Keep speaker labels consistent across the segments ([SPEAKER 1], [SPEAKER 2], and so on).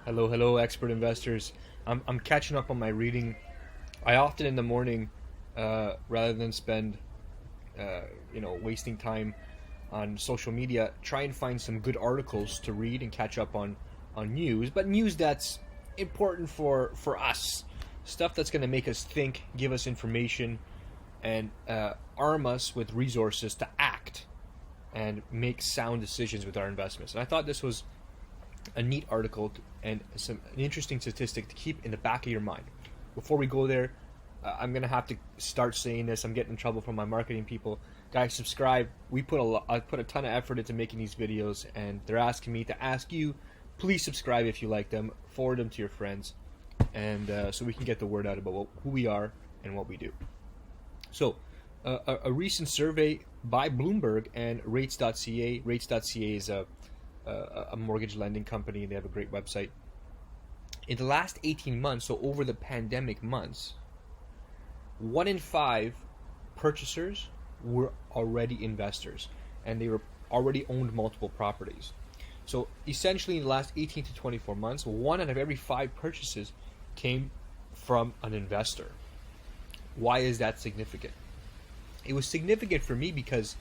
[SPEAKER 1] Hello, expert investors. I'm catching up on my reading. I often in the morning, rather than spend, wasting time on social media, try and find some good articles to read and catch up on news, but news that's important for us, stuff that's going to make us think, give us information, and arm us with resources to act and make sound decisions with our investments. And I thought this was a neat article and an interesting statistic to keep in the back of your mind. Before we go there, I'm gonna have to start saying this. I'm getting in trouble from my marketing people. Guys, subscribe. I put a ton of effort into making these videos, and they're asking me to ask you, please subscribe if you like them. Forward them to your friends, and so we can get the word out about who we are and what we do. So, a recent survey by Bloomberg and Rates.ca. Rates.ca is a mortgage lending company. They have a great website. In the last 18 months, so over the pandemic months, 1 in 5 purchasers were already investors, and they were already owned multiple properties. So essentially in the last 18 to 24 months, 1 out of every 5 purchases came from an investor. Why is that significant? It was significant for me because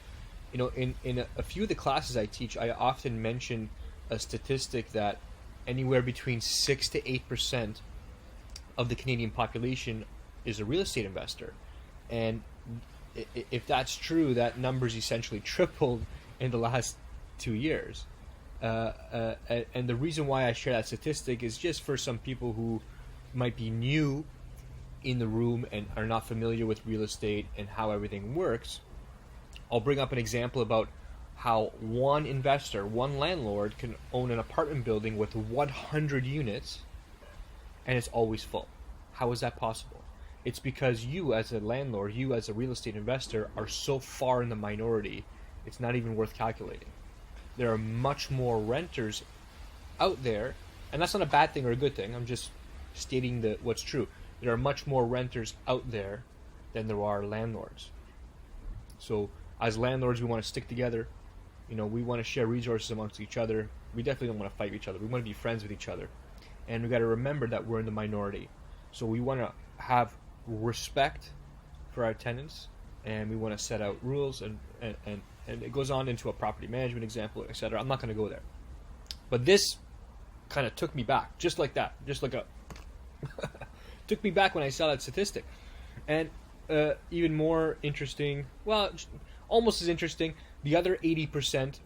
[SPEAKER 1] in a few of the classes I teach, I often mention a statistic that anywhere between 6 to 8% of the Canadian population is a real estate investor. And if that's true, that number's essentially tripled in the last 2 years. And the reason why I share that statistic is just for some people who might be new in the room and are not familiar with real estate and how everything works. I'll bring up an example about how one investor, one landlord, can own an apartment building with 100 units and it's always full. How is that possible? It's because you as a landlord, you as a real estate investor, are so far in the minority, it's not even worth calculating. There are much more renters out there, and that's not a bad thing or a good thing. I'm just stating what's true. There are much more renters out there than there are landlords. So as landlords, we want to stick together. We want to share resources amongst each other. We definitely don't want to fight each other. We want to be friends with each other. And we got to remember that we're in the minority. So we want to have respect for our tenants, and we want to set out rules, and it goes on into a property management example, etc. I'm not going to go there. But this kind of took me back, just like that. Just like took me back when I saw that statistic. And even more interesting, well, almost as interesting, the other 80%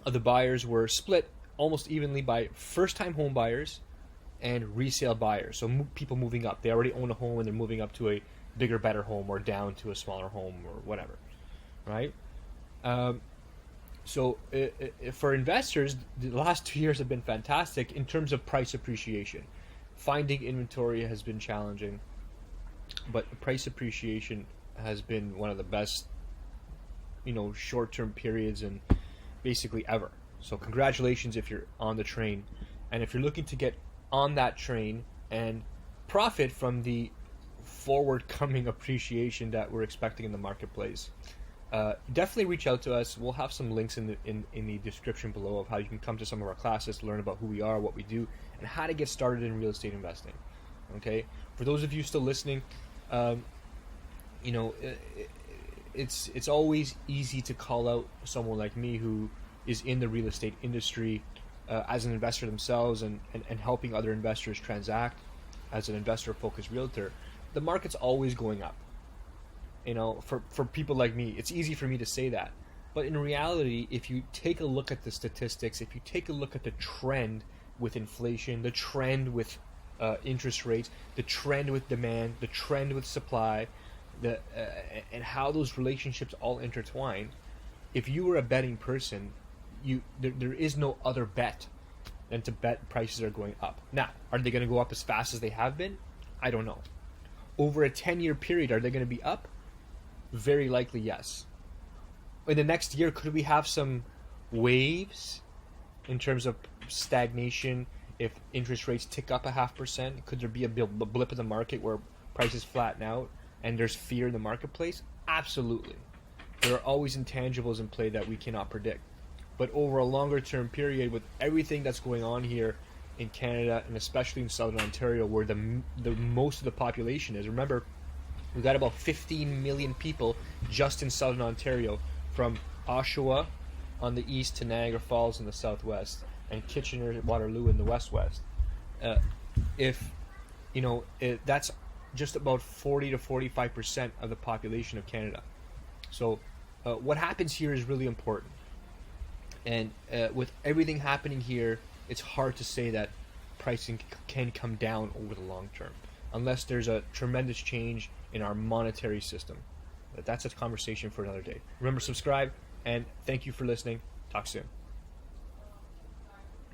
[SPEAKER 1] of the buyers were split almost evenly by first-time home buyers and resale buyers. So people moving up. They already own a home and they're moving up to a bigger, better home, or down to a smaller home, or whatever, right? So for investors, the last 2 years have been fantastic in terms of price appreciation. Finding inventory has been challenging, but price appreciation has been one of the best, short-term periods and basically ever. So congratulations if you're on the train, and if you're looking to get on that train and profit from the forward-coming appreciation that we're expecting in the marketplace, definitely reach out to us. We'll have some links in the description below of how you can come to some of our classes to learn about who we are, what we do, and how to get started in real estate investing. Okay, for those of you still listening, it's always easy to call out someone like me who is in the real estate industry as an investor themselves and helping other investors transact as an investor-focused realtor. The market's always going up. For people like me, it's easy for me to say that. But in reality, if you take a look at the statistics, if you take a look at the trend with inflation, the trend with interest rates, the trend with demand, the trend with supply, and how those relationships all intertwine, if you were a betting person, there is no other bet than to bet prices are going up. Now, are they going to go up as fast as they have been? I don't know. Over a 10-year period, are they going to be up? Very likely, yes. In the next year, could we have some waves in terms of stagnation if interest rates tick up 0.5%? Could there be a blip in the market where prices flatten out and there's fear in the marketplace? Absolutely. There are always intangibles in play that we cannot predict. But over a longer term period, with everything that's going on here in Canada, and especially in Southern Ontario, where the most of the population is. Remember, we've got about 15 million people just in Southern Ontario, from Oshawa on the east to Niagara Falls in the southwest, and Kitchener, Waterloo in the west-west. If you know, that's just about 40 to 45% of the population of Canada. So what happens here is really important. And with everything happening here, it's hard to say that pricing can come down over the long term, unless there's a tremendous change in our monetary system. But that's a conversation for another day. Remember, subscribe, and thank you for listening. Talk soon.